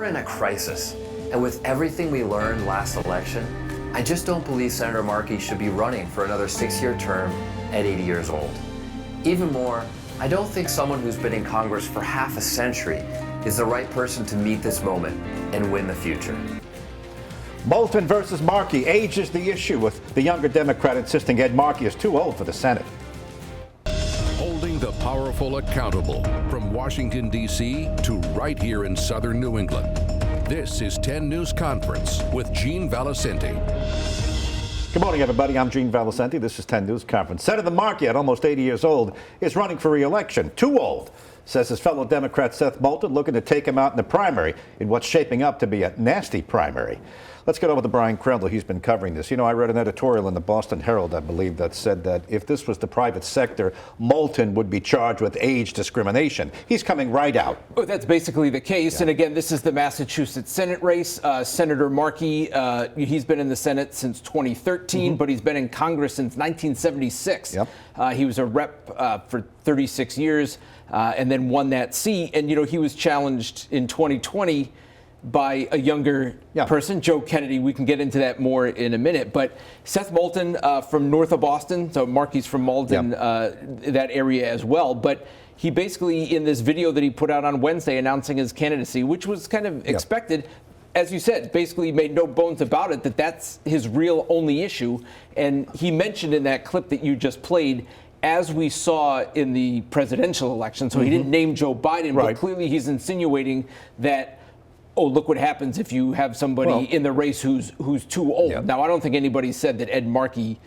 We're in a crisis, and with everything we learned last election, I just don't believe Senator Markey should be running for another 6-year term at 80 years old. Even more, I don't think someone who's been in Congress for half a century is the right person to meet this moment and win the future. Moulton versus Markey. Age is the issue, with the younger Democrat insisting Ed Markey is too old for the Senate. Holding the powerful accountable from Washington, D.C. to right here in southern New England. This is 10 News Conference with Gene Valicenti. Good morning, everybody. I'm Gene Valicenti. This is 10 News Conference. Senator Markey, at almost 80 years old, is running for re-election. Too old, says his fellow Democrat Seth Moulton, looking to take him out in the primary in what's shaping up to be a nasty primary. Let's get over to Brian Crandall. He's been covering this. You know, I read an editorial in the Boston Herald, I believe, that said that if this was the private sector, Moulton would be charged with age discrimination. He's coming right out. Oh, that's basically the case. Yeah. And again, this is the Massachusetts Senate race. Senator Markey, he's been in the Senate since 2013, but he's been in Congress since 1976. Yep. He was a rep for 36 years and then won that seat. And, you know, he was challenged in 2020 by a younger person, Joe Kennedy. We can get into that more in a minute. But Seth Moulton from north of Boston, so Markey's from Malden, that area as well. But he basically, in this video that he put out on Wednesday announcing his candidacy, which was kind of expected, as you said, basically made no bones about it, that that's his real only issue. And he mentioned in that clip that you just played, as we saw in the presidential election, so he didn't name Joe Biden, but clearly he's insinuating that, oh, look what happens if you have somebody in the race who's too old. Now, I don't think anybody said that Ed Markey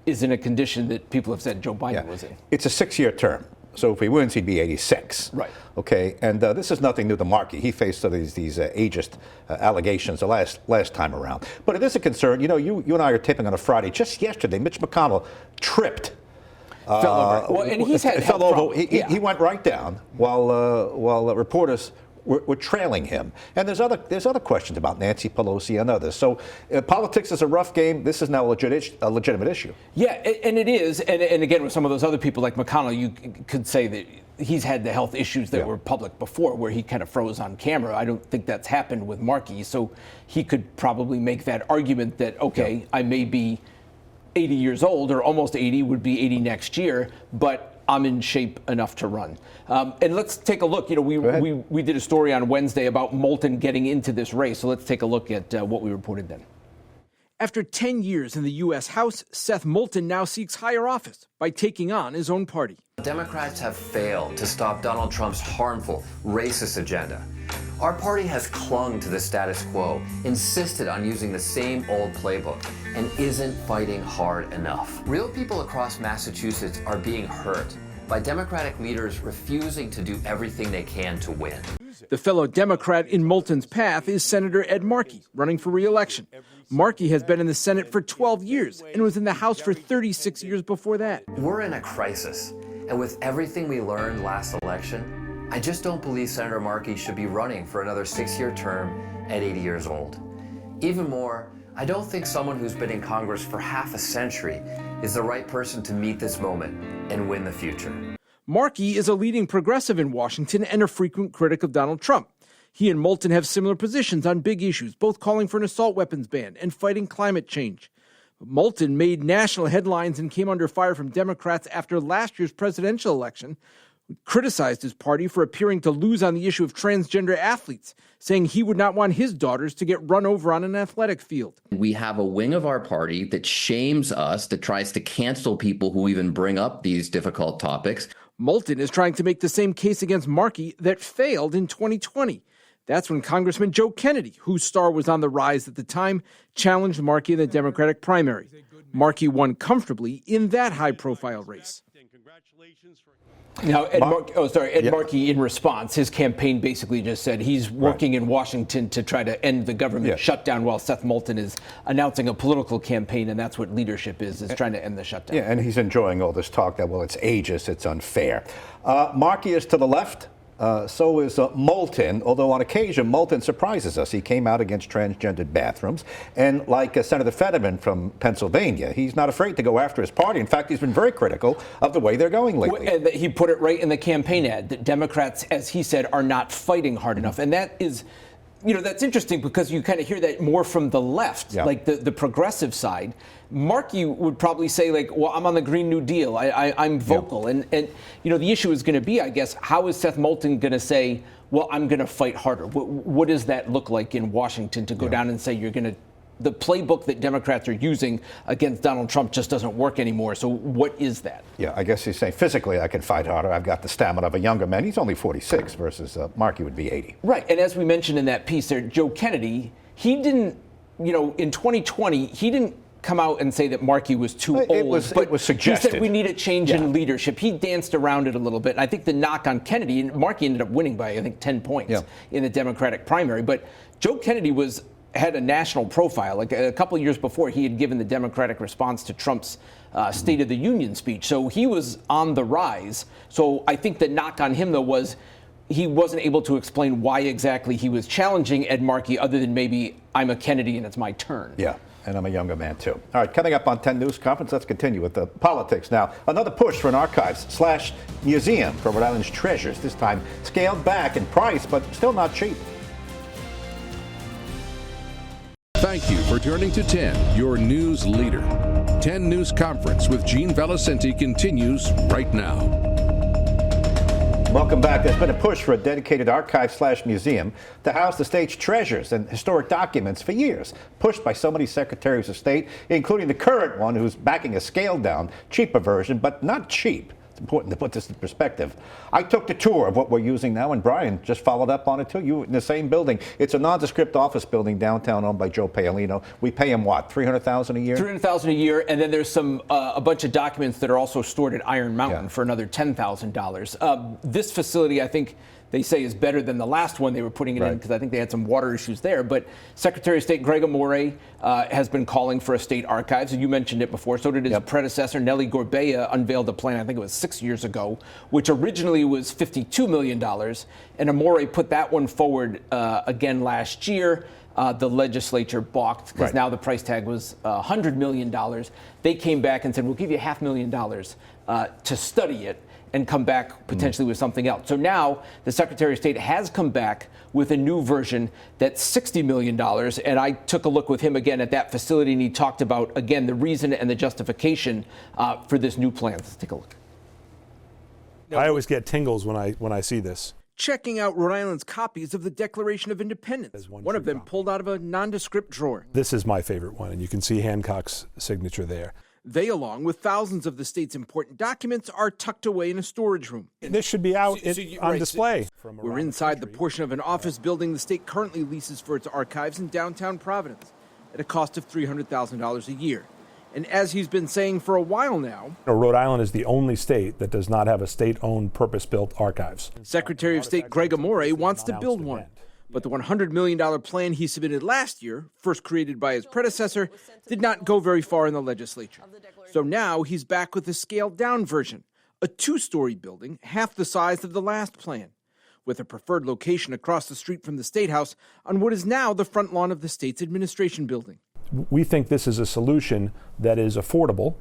is in a condition that people have said Joe Biden was in. It's a 6-year term. So if he wins, he'd be 86. Right. Okay. And this is nothing new to Markey. He faced these ageist allegations the last time around. But it is a concern. You know, you and I are taping on a Friday. Just yesterday, Mitch McConnell tripped. Fell over. Well, and he's had fell over. He went right down while reporters were trailing him. And there's other questions about Nancy Pelosi and others. So politics is a rough game. This is now a legitimate issue. Yeah, and it is. And again, with some of those other people like McConnell, you could say that he's had the health issues that were public before, where he kind of froze on camera. I don't think that's happened with Markey. So he could probably make that argument that, okay, I may be 80 years old, or almost 80, would be 80 next year, but I'm in shape enough to run. And let's take a look. You know, we did a story on Wednesday about Moulton getting into this race. So let's take a look at what we reported then. After 10 years in the U.S. House, Seth Moulton now seeks higher office by taking on his own party. Democrats have failed to stop Donald Trump's harmful, racist agenda. Our party has clung to the status quo, insisted on using the same old playbook, and isn't fighting hard enough. Real people across Massachusetts are being hurt by Democratic leaders refusing to do everything they can to win. The fellow Democrat in Moulton's path is Senator Ed Markey, running for re-election. Markey has been in the Senate for 12 years and was in the House for 36 years before that. We're in a crisis, and with everything we learned last election, I just don't believe Senator Markey should be running for another 6-year term at 80 years old. Even more, I don't think someone who's been in Congress for half a century is the right person to meet this moment and win the future. Markey is a leading progressive in Washington and a frequent critic of Donald Trump. He and Moulton have similar positions on big issues, both calling for an assault weapons ban and fighting climate change. Moulton made national headlines and came under fire from Democrats after last year's presidential election, criticized his party for appearing to lose on the issue of transgender athletes, saying he would not want his daughters to get run over on an athletic field. We have a wing of our party that shames us, that tries to cancel people who even bring up these difficult topics. Moulton is trying to make the same case against Markey that failed in 2020. That's when Congressman Joe Kennedy, whose star was on the rise at the time, challenged Markey in the Democratic primary. Markey won comfortably in that high-profile race. Now, Ed Markey, in response, his campaign basically just said he's working in Washington to try to end the government shutdown, while Seth Moulton is announcing a political campaign, and that's what leadership is trying to end the shutdown. Yeah, and he's enjoying all this talk that, well, it's ageist, it's unfair. Markey is to the left. So is Moulton, although on occasion Moulton surprises us. He came out against transgendered bathrooms. And like Senator Fetterman from Pennsylvania, he's not afraid to go after his party. In fact, he's been very critical of the way they're going lately. And he put it right in the campaign ad that Democrats, as he said, are not fighting hard enough. And that is that's interesting because you kind of hear that more from the left, like the progressive side. Markey would probably say, like, well, I'm on the Green New Deal. I'm vocal. And the issue is going to be, I guess, how is Seth Moulton going to say, well, I'm going to fight harder? What does that look like in Washington to go down and say you're going to, the playbook that Democrats are using against Donald Trump just doesn't work anymore. So what is that? Yeah, I guess he's saying physically I can fight harder. I've got the stamina of a younger man. He's only 46 versus Markey would be 80. Right. And as we mentioned in that piece there, Joe Kennedy, he didn't, in 2020, he didn't come out and say that Markey was too old. It was suggested. He said we need a change in leadership. He danced around it a little bit. And I think the knock on Kennedy, and Markey ended up winning by, I think, 10 points in the Democratic primary. But Joe Kennedy had a national profile. Like a couple of years before, he had given the Democratic response to Trump's State of the Union speech. So he was on the rise. So I think the knock on him, though, was he wasn't able to explain why exactly he was challenging Ed Markey other than maybe I'm a Kennedy and it's my turn. Yeah. And I'm a younger man, too. All right, coming up on 10 News Conference, let's continue with the politics. Now, another push for an archives/museum for Rhode Island's treasures, this time scaled back in price, but still not cheap. Thank you for turning to 10, your news leader. 10 News Conference with Gene Valicenti continues right now. Welcome back. There's been a push for a dedicated archive/museum to house the state's treasures and historic documents for years, pushed by so many secretaries of state, including the current one who's backing a scaled-down, cheaper version, but not cheap. It's important to put this in perspective. I took the tour of what we're using now, and Brian just followed up on it too. You in the same building. It's a nondescript office building downtown owned by Joe Paolino. We pay him what, $300,000 a year? $300,000 a year, and then there's a bunch of documents that are also stored at Iron Mountain for another $10,000. This facility, I think, they say is better than the last one they were putting it in because I think they had some water issues there. But Secretary of State Gregg Amore has been calling for a state archives. And you mentioned it before. So did his predecessor, Nellie Gorbea, unveiled a plan, I think it was 6 years ago, which originally was $52 million. And Amore put that one forward again last year. The legislature balked because now the price tag was $100 million. They came back and said, we'll give you $500,000 to study it and come back potentially with something else. So now the Secretary of State has come back with a new version that's $60 million. And I took a look with him again at that facility, and he talked about, again, the reason and the justification for this new plan. Let's take a look. I always get tingles when I see this. Checking out Rhode Island's copies of the Declaration of Independence, one of them pulled out of a nondescript drawer. This is my favorite one, and you can see Hancock's signature there. They, along with thousands of the state's important documents, are tucked away in a storage room. This should be out on display. We're inside the portion of an office building the state currently leases for its archives in downtown Providence at a cost of $300,000 a year. And as he's been saying for a while now, Rhode Island is the only state that does not have a state-owned, purpose-built archives. Secretary of State Gregg Amore wants to build one. But the $100 million plan he submitted last year, first created by his predecessor, did not go very far in the legislature. So now he's back with a scaled-down version, a two-story building, half the size of the last plan, with a preferred location across the street from the State House on what is now the front lawn of the state's administration building. We think this is a solution that is affordable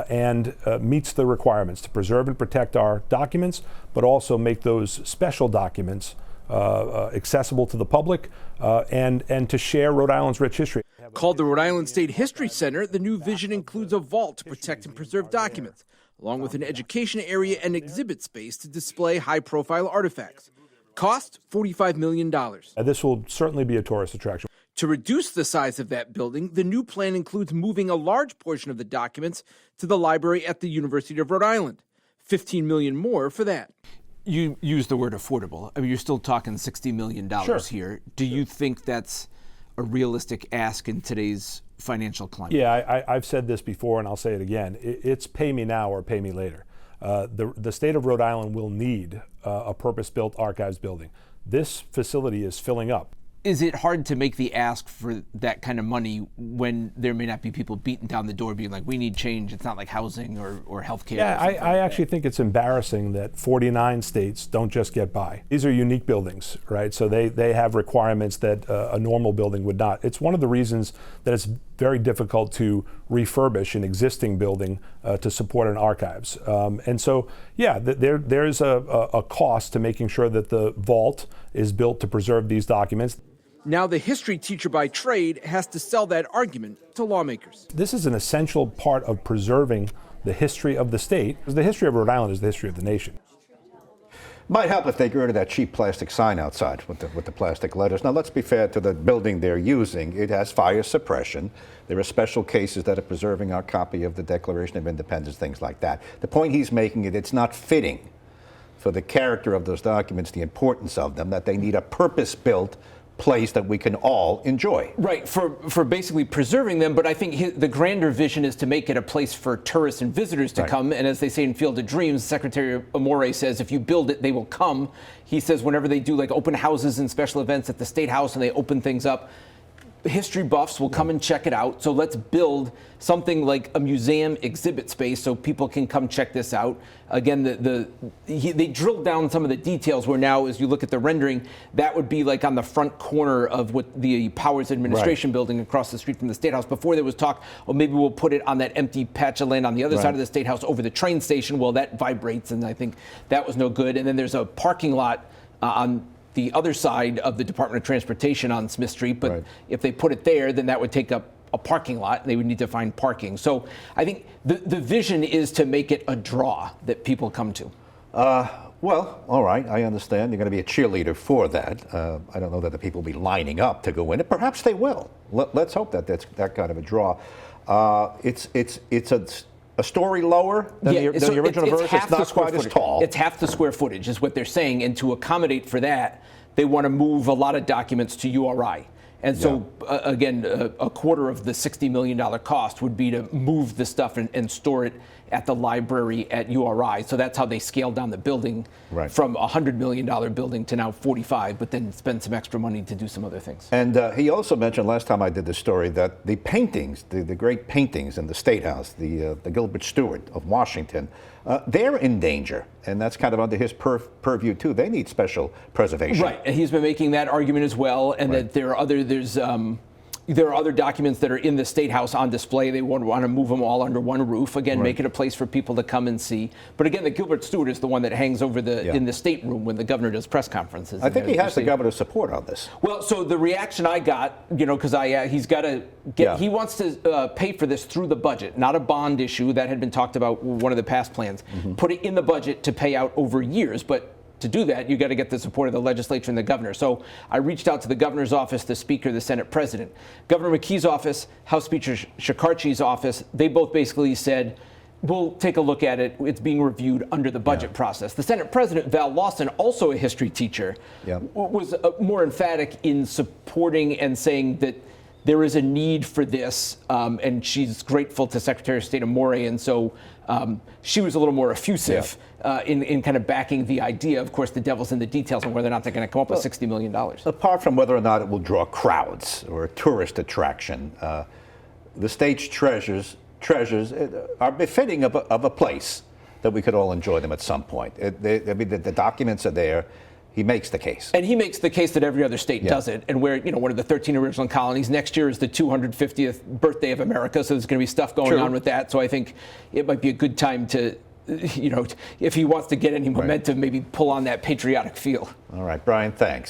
and meets the requirements to preserve and protect our documents, but also make those special documents accessible to the public and to share Rhode Island's rich history. Called the Rhode Island State History Center, the new vision includes a vault to protect and preserve documents, along with an education area and exhibit space to display high-profile artifacts. Cost, $45 million. This will certainly be a tourist attraction. To reduce the size of that building, the new plan includes moving a large portion of the documents to the library at the University of Rhode Island. $15 million more for that. You use the word affordable. I mean, you're still talking $60 million here. Do you think that's a realistic ask in today's financial climate? Yeah, I've said this before, and I'll say it again. It's pay me now or pay me later. The state of Rhode Island will need a purpose-built archives building. This facility is filling up. Is it hard to make the ask for that kind of money when there may not be people beating down the door being like, we need change? It's not like housing or health care. Yeah, I actually think it's embarrassing that 49 states don't just get by. These are unique buildings, right? So they have requirements that a normal building would not. It's one of the reasons that it's very difficult to refurbish an existing building to support an archives. And so, yeah, there's a cost to making sure that the vault is built to preserve these documents. Now the history teacher by trade has to sell that argument to lawmakers. This is an essential part of preserving the history of the state, because the history of Rhode Island is the history of the nation. Might help if they get rid of that cheap plastic sign outside with the plastic letters. Now, let's be fair to the building they're using. It has fire suppression. There are special cases that are preserving our copy of the Declaration of Independence, things like that. The point he's making is it's not fitting for the character of those documents, the importance of them, that they need a purpose-built place that we can all enjoy. Right, for basically preserving them, but I think the grander vision is to make it a place for tourists and visitors to come, and as they say in Field of Dreams, Secretary Amore says if you build it, they will come. He says whenever they do like open houses and special events at the State House and they open things up, history buffs will come and check it out. So let's build something like a museum exhibit space so people can come check this out. Again, they drilled down some of the details where now, as you look at the rendering, that would be like on the front corner of what the Powers Administration building across the street from the State House. Before there was talk, oh, maybe we'll put it on that empty patch of land on the other side of the State House over the train station. Well, that vibrates, and I think that was no good. And then there's a parking lot on the other side of the Department of Transportation on Smith Street, but if they put it there, then that would take up a parking lot, and they would need to find parking. So I think the vision is to make it a draw that people come to. Well, all right, I understand. You're going to be a cheerleader for that. I don't know that the people will be lining up to go in it. Perhaps they will. Let's hope that that's that kind of a draw. It's a story lower than the original version. It's not quite as tall. It's half the square footage is what they're saying, and to accommodate for that, they want to move a lot of documents to URI. And so, again, a quarter of the $60 million cost would be to move the stuff and store it at the library at URI. So that's how they scaled down the building from a $100 million building to now 45, but then spend some extra money to do some other things. And he also mentioned last time I did this story that the paintings, the great paintings in the State House, the Gilbert Stuart of Washington, they're in danger. And that's kind of under his purview, too. They need special preservation. Right. And he's been making that argument as well. And that there are other documents that are in the State House on display. They want to move them all under one roof. Again, make it a place for people to come and see. But again, the Gilbert Stuart is the one that hangs over in the state room when the governor does press conferences. I think he has the governor's support on this. Well, so the reaction I got, because he's got to get, he wants to pay for this through the budget, not a bond issue that had been talked about one of the past plans. Put it in the budget to pay out over years, but to do that, you got to get the support of the legislature and the governor. So I reached out to the governor's office, the speaker, the Senate president. Governor McKee's office, House Speaker Shekarchi's office, they both basically said, we'll take a look at it. It's being reviewed under the budget process. The Senate president, Val Lawson, also a history teacher, was more emphatic in supporting and saying that there is a need for this, and she's grateful to Secretary of State Amore, and so she was a little more effusive in kind of backing the idea. Of course, the devil's in the details on whether or not they're going to come up with $60 million. Apart from whether or not it will draw crowds or a tourist attraction, the state's treasures are befitting of a place that we could all enjoy them at some point. The documents are there. He makes the case. And he makes the case that every other state does it. And we're, one of the 13 original colonies. Next year is the 250th birthday of America, so there's going to be stuff going on with that. So I think it might be a good time to, if he wants to get any momentum, maybe pull on that patriotic feel. All right, Brian, thanks.